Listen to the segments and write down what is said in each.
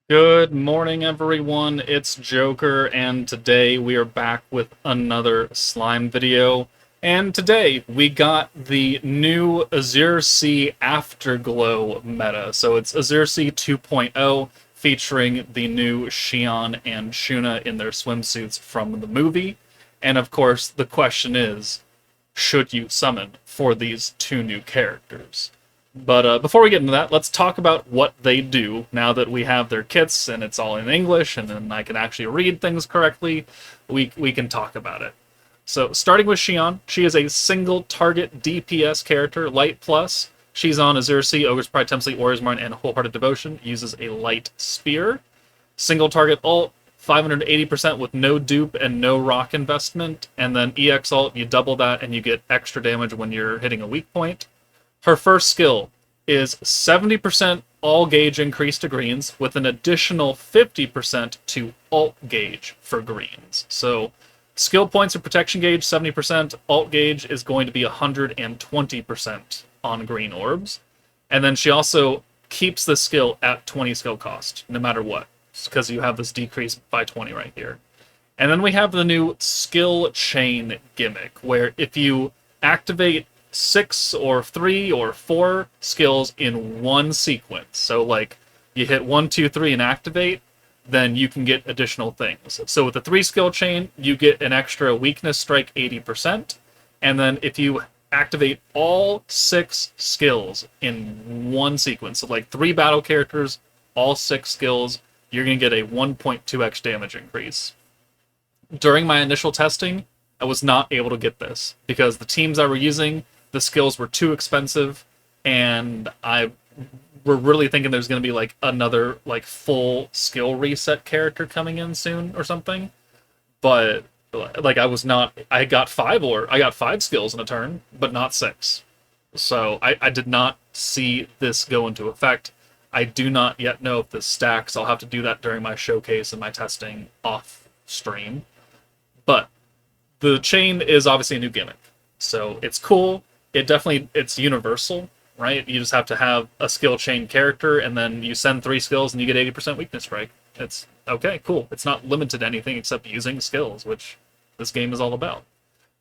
Good morning, everyone. It's Joker, and today we are back with another slime video. And today we got the new Azure Sea Afterglow meta. So it's Azure Sea 2.0, featuring the new SHION and SHUNA in their swimsuits from the movie. And of course, the question is, should you summon for these two new characters? But before we get into that, let's talk about what they do now that we have their kits and it's all in English and then I can actually read things correctly. We can talk about it. So, starting with Shion, she is a single target DPS character, Light Plus. She's on Azure Sea, Ogre's Pride, Temple Sleep, Warrior's Mind, and Wholehearted Devotion. Uses a Light Spear. Single target ult, 580% with no dupe and no rock investment. And then EX ult, you double that and you get extra damage when you're hitting a weak point. Her first skill is 70% all gauge increase to greens with an additional 50% to alt gauge for greens. So skill points of protection gauge 70%, alt gauge is going to be 120% on green orbs. And then she also keeps the skill at 20 skill cost, no matter what, because you have this decrease by 20 right here. And then we have the new skill chain gimmick, where if you activate 6 or 3 or 4 skills in one sequence. So, like, you hit 1, 2, 3 and activate, then you can get additional things. So, with the 3 skill chain, you get an extra weakness strike 80%. And then, if you activate all 6 skills in one sequence, so like 3 battle characters, all 6 skills, you're going to get a 1.2x damage increase. During my initial testing, I was not able to get this because the teams I were using, the skills were too expensive, and I were really thinking there's going to be like another like full skill reset character coming in soon or something. But like I got 5 skills in a turn, but not 6. So I did not see this go into effect. I do not yet know if this stacks. I'll have to do that during my showcase and my testing off stream. But the chain is obviously a new gimmick. So it's cool. It's universal, right? You just have to have a skill chain character, and then you send 3 skills and you get 80% weakness strike. It's okay, cool. It's not limited to anything except using skills, which this game is all about.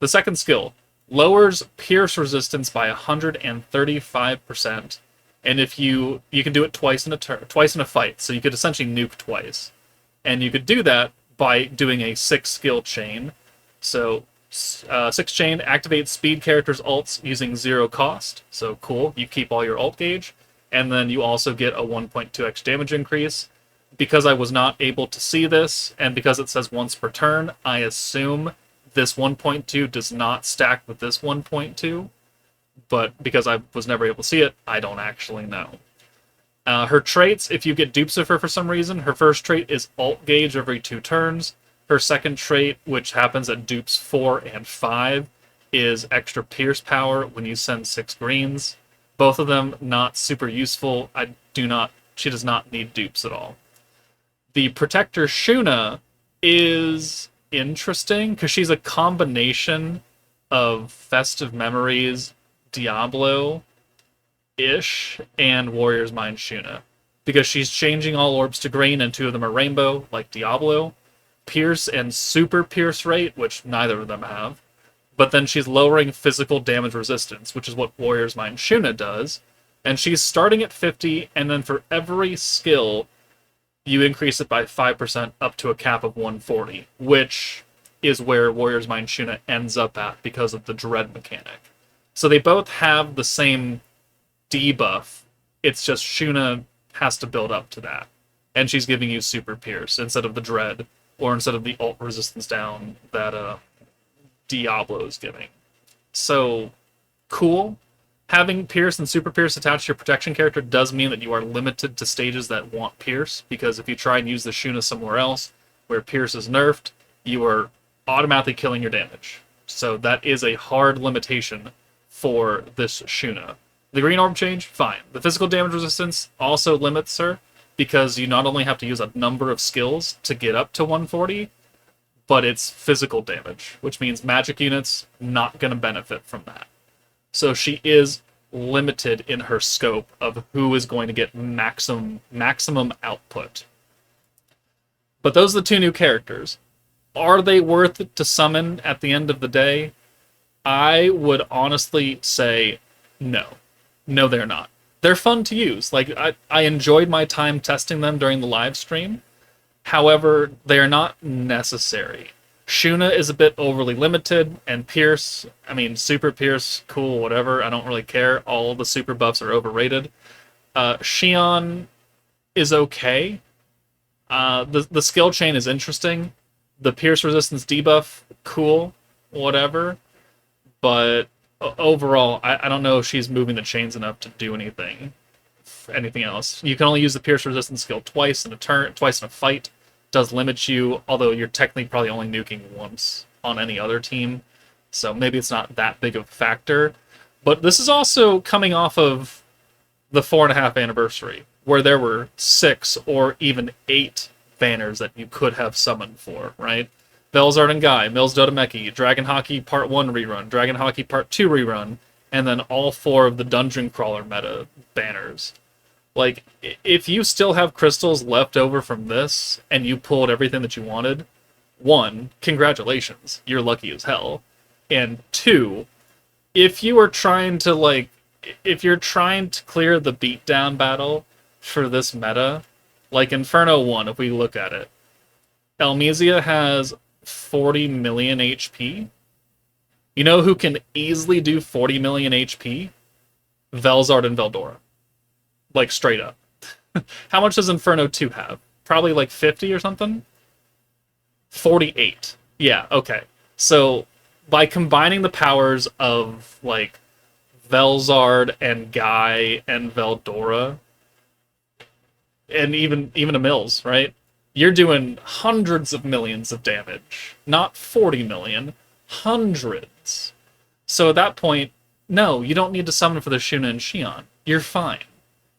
The second skill lowers pierce resistance by 135%, and if you can do it twice in a fight, so you could essentially nuke twice, and you could do that by doing a 6 skill chain. So 6 chain activates speed characters' ults using 0 cost. So cool, you keep all your ult gauge. And then you also get a 1.2x damage increase. Because I was not able to see this, and because it says once per turn, I assume this 1.2 does not stack with this 1.2. But because I was never able to see it, I don't actually know. Her traits, if you get dupes of her for some reason, her first trait is alt gauge every 2 turns. Her second trait, which happens at dupes 4 and 5, is extra pierce power when you send 6 greens. Both of them not super useful. She does not need dupes at all. The Protector Shuna is interesting because she's a combination of Festive Memories, Diablo-ish, and Warrior's Mind Shuna. Because she's changing all orbs to green and 2 of them are rainbow, like Diablo. Pierce and super pierce rate, which neither of them have. But then she's lowering physical damage resistance, which is what Warrior's Mind Shuna does. And she's starting at 50, and then for every skill, you increase it by 5% up to a cap of 140, which is where Warrior's Mind Shuna ends up at because of the dread mechanic. So they both have the same debuff, it's just Shuna has to build up to that. And she's giving you super pierce instead of the dread, or instead of the ult resistance down that Diablo is giving. So, cool. Having Pierce and Super Pierce attached to your protection character does mean that you are limited to stages that want Pierce, because if you try and use the Shuna somewhere else, where Pierce is nerfed, you are automatically killing your damage. So that is a hard limitation for this Shuna. The green orb change, fine. The physical damage resistance also limits her, because you not only have to use a number of skills to get up to 140, but it's physical damage, which means magic units not going to benefit from that. So she is limited in her scope of who is going to get maximum output. But those are the two new characters. Are they worth it to summon at the end of the day? I would honestly say no. No, they're not. They're fun to use. Like, I enjoyed my time testing them during the live stream. However, they are not necessary. SHUNA is a bit overly limited, and Pierce, I mean, Super Pierce, cool, whatever, I don't really care. All the super buffs are overrated. SHION is okay. The skill chain is interesting. The Pierce resistance debuff, cool, whatever. But overall, I don't know if she's moving the chains enough to do anything else. You can only use the Pierce resistance skill twice in a turn, twice in a fight. Does limit you, although you're technically probably only nuking once on any other team, so maybe it's not that big of a factor. But this is also coming off of the 4.5 anniversary, where there were 6 or even 8 banners that you could have summoned for, right? Velzard and Guy, Mills Dodemeki, Dragon Hockey Part 1 rerun, Dragon Hockey Part 2 rerun, and then all 4 of the Dungeon Crawler meta banners. Like, if you still have crystals left over from this, and you pulled everything that you wanted, 1, congratulations, you're lucky as hell. And 2, if you are trying to, like, if you're trying to clear the beatdown battle for this meta, like Inferno 1, if we look at it, Elmesia has 40 million HP. You know who can easily do 40 million HP? Velzard and Veldora. Like, straight up. How much does Inferno 2 have? Probably like 50 or something? 48. Yeah, okay. So, by combining the powers of, like, Velzard and Guy and Veldora, and even a Mills, right? You're doing hundreds of millions of damage. Not 40 million. Hundreds. So at that point, no, you don't need to summon for the SHUNA and SHION. You're fine.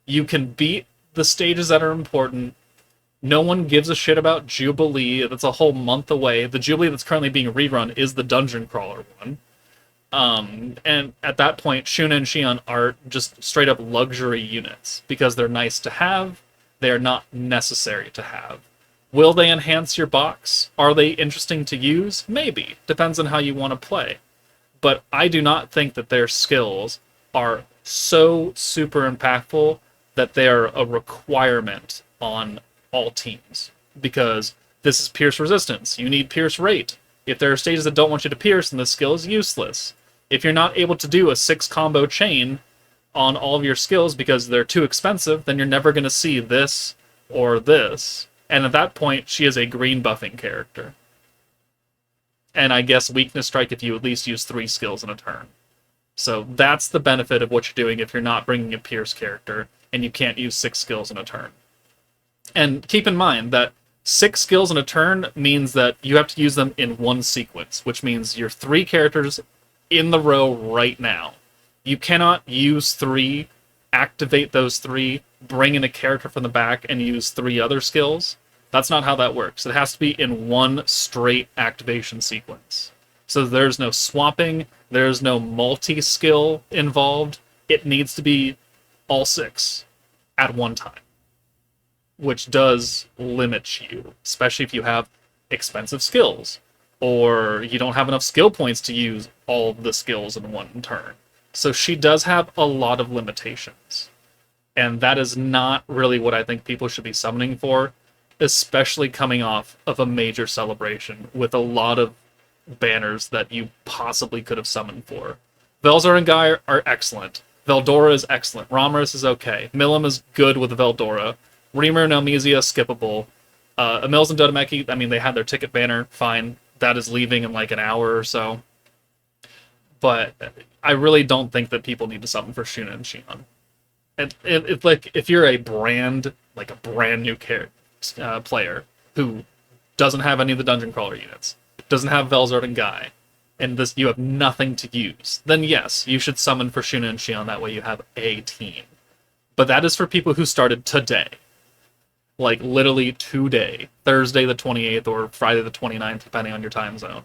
You can beat the stages that are important. No one gives a shit about Jubilee. That's a whole month away. The Jubilee that's currently being rerun is the Dungeon Crawler one. And at that point, SHUNA and SHION are just straight up luxury units because they're nice to have. They are not necessary to have. Will they enhance your box? Are they interesting to use? Maybe. Depends on how you want to play. But I do not think that their skills are so super impactful that they're a requirement on all teams. Because this is Pierce Resistance. You need Pierce Rate. If there are stages that don't want you to Pierce, then this skill is useless. If you're not able to do a 6 combo chain on all of your skills because they're too expensive, then you're never going to see this or this. And at that point, she is a green buffing character. And I guess Weakness Strike if you at least use 3 skills in a turn. So that's the benefit of what you're doing if you're not bringing a Pierce character and you can't use 6 skills in a turn. And keep in mind that 6 skills in a turn means that you have to use them in one sequence, which means you're 3 characters in the row right now. You cannot use 3, activate those 3, bring in a character from the back, and use 3 other skills. That's not how that works. It has to be in one straight activation sequence. So there's no swapping, there's no multi-skill involved. It needs to be all 6 at one time, which does limit you, especially if you have expensive skills, or you don't have enough skill points to use all of the skills in one turn. So she does have a lot of limitations. And that is not really what I think people should be summoning for, especially coming off of a major celebration with a lot of banners that you possibly could have summoned for. Velzar and Guy are excellent. Veldora is excellent. Ramaris is okay. Milim is good with Veldora. Reamer and Elmesia, skippable. Emils and Dodemeki, I mean, they had their ticket banner, fine. That is leaving in like an hour or so. But I really don't think that people need to summon for SHUNA and SHION. It's like, if you're a brand, like a brand new player who doesn't have any of the Dungeon Crawler units, doesn't have Velzard and Guy, and this you have nothing to use, then yes, you should summon for SHUNA and SHION, that way you have a team. But that is for people who started today. Like, literally today. Thursday the 28th or Friday the 29th, depending on your time zone.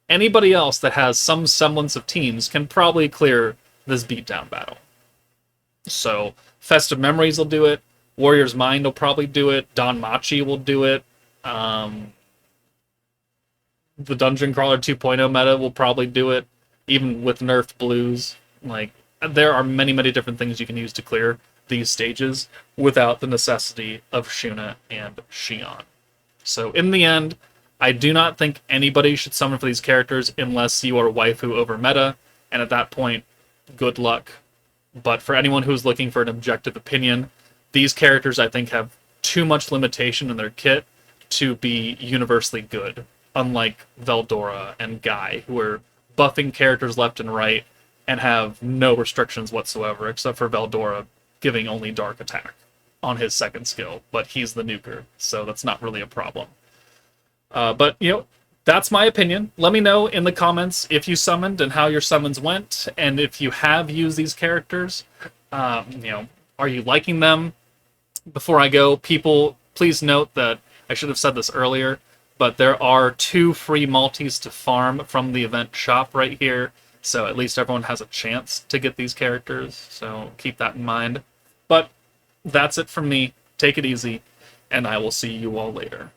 Anybody else that has some semblance of teams can probably clear this beatdown battle. So, Festive Memories will do it, Warrior's Mind will probably do it, Don Machi will do it, The Dungeon Crawler 2.0 meta will probably do it, even with nerfed blues. Like, there are many, many different things you can use to clear these stages without the necessity of Shuna and SHION. So in the end, I do not think anybody should summon for these characters unless you are waifu over meta, and at that point, good luck. But for anyone who's looking for an objective opinion, these characters I think have too much limitation in their kit to be universally good, unlike Veldora and Guy, who are buffing characters left and right and have no restrictions whatsoever, except for Veldora giving only dark attack on his second skill, but he's the nuker, so that's not really a problem. But, you know, that's my opinion. Let me know in the comments if you summoned and how your summons went, and if you have used these characters, you know, are you liking them? Before I go, people, please note that I should have said this earlier, but there are 2 free multis to farm from the event shop right here, so at least everyone has a chance to get these characters, so keep that in mind. But that's it from me. Take it easy, and I will see you all later.